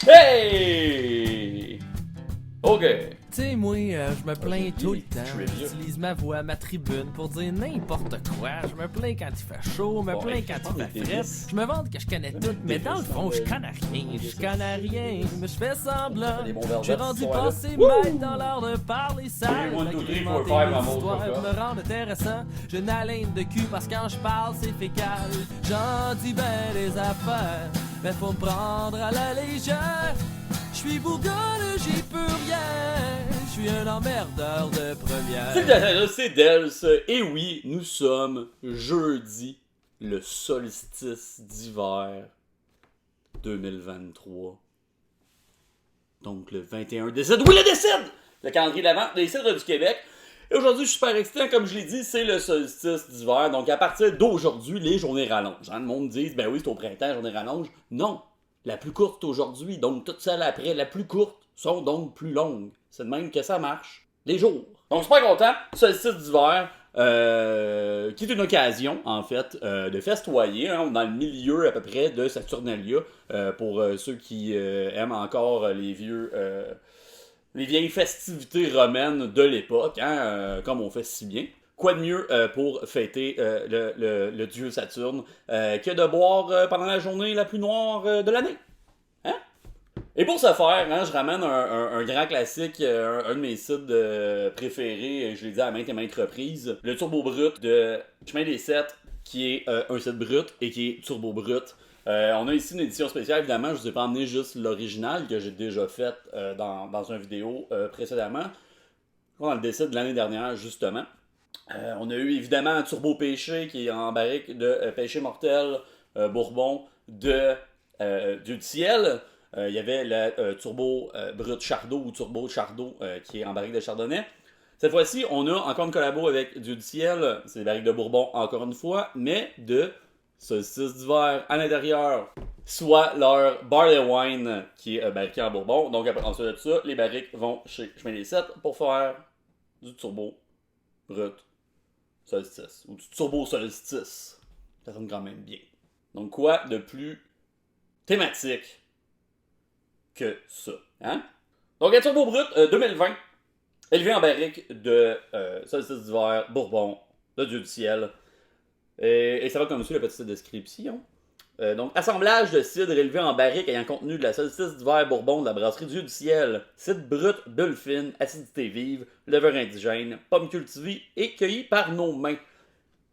Hey! OK. Tu sais, moi, je me plains tout le temps. Trivia. J'utilise ma voix, ma tribune pour dire n'importe quoi. Je me plains quand il fait chaud, je me plains quand il fait frais. Je me vante que je connais tout, mais dans le fond, je connais rien. Je connais rien, mais je fais semblant. J'ai rendu passé maître dans l'art de parler sale. D'agrémenter mes histoires, me rendre intéressant. J'ai une haleine de cul parce que quand je parle, c'est fécal. J'en dis ben des affaires, mais faut me prendre à la légère. Je suis bourgogne, j'y peux rien. Je suis un emmerdeur de première. C'est Dels. Et oui, nous sommes jeudi, le solstice d'hiver 2023. Donc le 21 décembre. Oui, le décembre! Le calendrier de l'Avent des cidres du Québec. Et aujourd'hui, je suis super excitant, comme je l'ai dit, c'est le solstice d'hiver. Donc à partir d'aujourd'hui, les journées rallongent. Le monde dit, ben oui, c'est au printemps, les journées rallongent. Non! La plus courte aujourd'hui, donc toutes celles après, la plus courte, sont donc plus longues. C'est de même que ça marche, les jours. Donc super content, solstice d'hiver, qui est une occasion, en fait, de festoyer, hein, dans le milieu à peu près de Saturnalia, pour ceux qui aiment encore les vieilles festivités romaines de l'époque, hein, comme on fait si bien. Quoi de mieux pour fêter le dieu Saturne que de boire pendant la journée la plus noire de l'année? Hein? Et pour ce faire, hein, je ramène un grand classique, un de mes sites préférés, je l'ai dit à maintes et maintes reprises, le Turbo Brut de Chemin des Sept, qui est un site brut et qui est Turbo Brut. On a ici une édition spéciale, évidemment, je vous ai pas emmené juste l'original que j'ai déjà fait dans une vidéo précédemment, dans le décès de l'année dernière, justement. On a eu évidemment un Turbo Pêché qui est en barrique de Pêché Mortel Bourbon de Dieu du Ciel. Il y avait le Turbo Brut Chardot ou Turbo Chardot qui est en barrique de Chardonnay. Cette fois-ci, on a encore une collabo avec Dieu du Ciel, c'est des barriques de Bourbon encore une fois, mais de solstice d'hiver à l'intérieur, soit leur Barley Wine qui est barriqué en Bourbon. Donc ensuite de ça, les barriques vont chez Chemin des Sept pour faire du Turbo Brut Solstice, ou du Turbo Solstice. Ça sonne quand même bien. Donc quoi de plus thématique que ça, hein? Donc un Turbo Brut 2020, élevé en barrique de Solstice d'hiver, Bourbon, de Dieu du Ciel. Et ça va comme suit la petite description. Donc, assemblage de cidre élevé en barrique ayant contenu de la solstice d'hiver Bourbon de la brasserie Dieu du Ciel, cidre brut, bulle fine, acidité vive, levure indigène, pommes cultivées et cueillies par nos mains.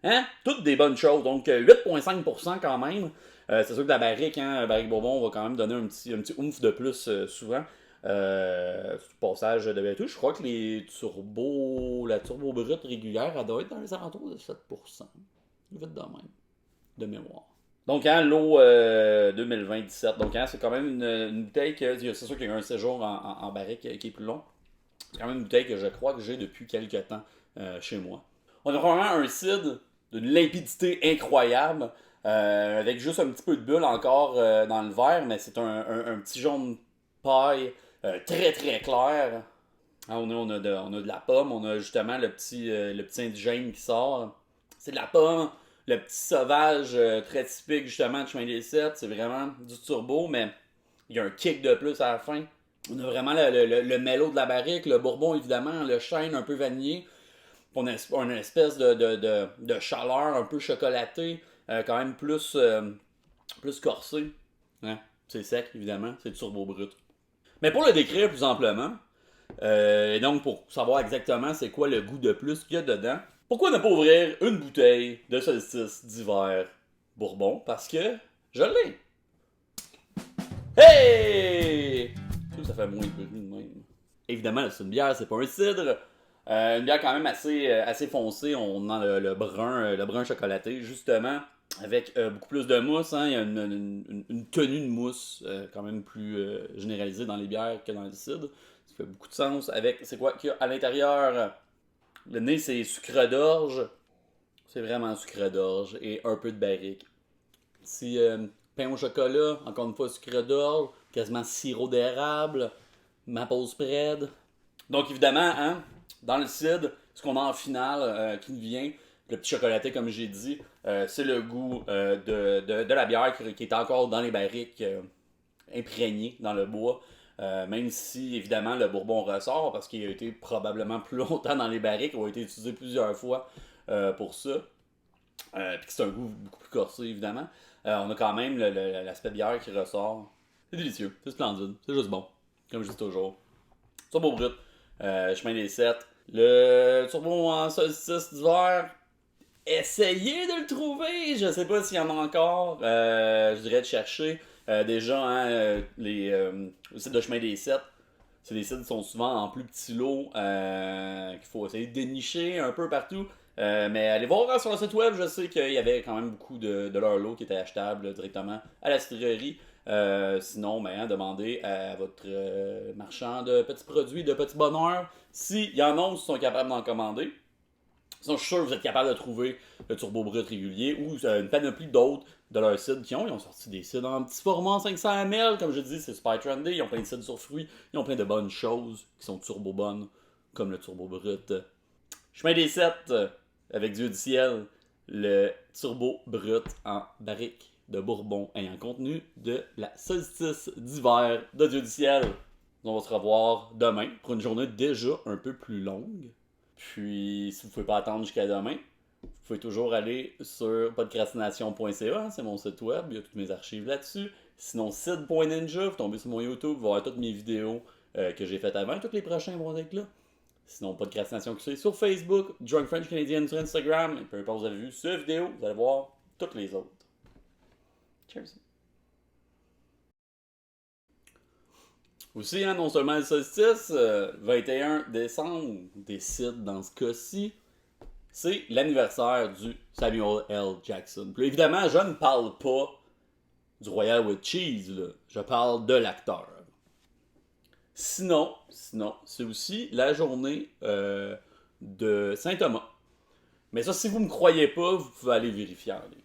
Hein? Toutes des bonnes choses. Donc, 8,5% quand même. C'est sûr que la barrique, hein, barrique Bourbon, va quand même donner un petit oomph de plus souvent. Passage de vertu. Je crois que la turbo brute régulière, elle doit être dans les alentours de 7%. Vite de même, de mémoire. Donc, hein, l'eau 2027. Donc, hein, c'est quand même une bouteille que. C'est sûr qu'il y a eu un séjour en barrique qui est plus long. C'est quand même une bouteille que je crois que j'ai depuis quelques temps chez moi. On a vraiment un cidre d'une limpidité incroyable, avec juste un petit peu de bulle encore dans le verre, mais c'est un petit jaune paille très très clair. Hein, on a de la pomme, on a justement le petit indigène qui sort. C'est de la pomme. Le petit sauvage très typique justement de Chemin des Sept, c'est vraiment du turbo, mais il y a un kick de plus à la fin. On a vraiment le mellow de la barrique, le bourbon évidemment, le chêne un peu vanillé. On a une espèce de chaleur un peu chocolatée, quand même plus corsée. Hein? C'est sec évidemment, c'est du turbo brut. Mais pour le décrire plus amplement, et donc pour savoir exactement c'est quoi le goût de plus qu'il y a dedans, pourquoi ne pas ouvrir une bouteille de solstice d'hiver Bourbon? Parce que je l'ai. Hey! Ça fait moins de bruit de même. Évidemment, c'est une bière, c'est pas un cidre. Une bière quand même assez foncée. On a le brun chocolaté, justement, avec beaucoup plus de mousse. Hein. Il y a une tenue de mousse quand même plus généralisée dans les bières que dans le cidre. Ça fait beaucoup de sens avec c'est quoi qu'il y a à l'intérieur. Le nez, c'est sucre d'orge. C'est vraiment sucre d'orge et un peu de barrique. Si pain au chocolat, encore une fois sucre d'orge, quasiment sirop d'érable, maple spread. Donc évidemment, hein, dans le cidre, ce qu'on a en finale qui vient, le petit chocolaté comme j'ai dit, c'est le goût de la bière qui est encore dans les barriques imprégné dans le bois. Même si, évidemment, le bourbon ressort parce qu'il a été probablement plus longtemps dans les barriques, il a été utilisé plusieurs fois pour ça. Puis que c'est un goût beaucoup plus corsé, évidemment. On a quand même l'aspect bière qui ressort. C'est délicieux, c'est splendide, c'est juste bon, comme je dis toujours. Turbo brut, chemin des 7. Le turbo en solstice d'hiver, essayez de le trouver, je sais pas s'il y en a encore. Je dirais de chercher. Déjà, hein, le site de chemin des 7, c'est des sites qui sont souvent en plus petits lots qu'il faut essayer de dénicher un peu partout. Mais allez voir sur le site web, je sais qu'il y avait quand même beaucoup de leurs lots qui étaient achetables directement à la cidrerie. Sinon, ben, demandez à votre marchand de petits produits, de petits bonheurs, s'il y en a ou s'ils sont capables d'en commander. Sinon, je suis sûr que vous êtes capable de trouver le turbo brut régulier ou une panoplie d'autres de leurs cidres qui ont. Ils ont sorti des cidres en petit format 500 ml, comme je dis, c'est super trendy. Ils ont plein de cidres sur fruits. Ils ont plein de bonnes choses qui sont turbo bonnes, comme le turbo brut. Chemin des 7, avec Dieu du ciel, le turbo brut en barrique de Bourbon ayant contenu de la solstice d'hiver de Dieu du ciel. On va se revoir demain pour une journée déjà un peu plus longue. Puis, si vous ne pouvez pas attendre jusqu'à demain, vous pouvez toujours aller sur podcastination.ca, c'est mon site web, il y a toutes mes archives là-dessus. Sinon, sid.ninja, vous tombez sur mon YouTube, vous voir toutes mes vidéos que j'ai faites avant, tous les prochains vont être là. Sinon, Podcastination QC sur Facebook, Drunk French Canadian sur Instagram, et peu importe vous avez vu cette vidéo, vous allez voir toutes les autres. Cheers! Aussi, hein, non seulement le solstice, 21 décembre, décide dans ce cas-ci, c'est l'anniversaire du Samuel L. Jackson. Puis évidemment, je ne parle pas du Royal with Cheese, là. Je parle de l'acteur. Sinon, c'est aussi la journée de Saint-Thomas. Mais ça, si vous ne me croyez pas, vous pouvez aller vérifier en ligne.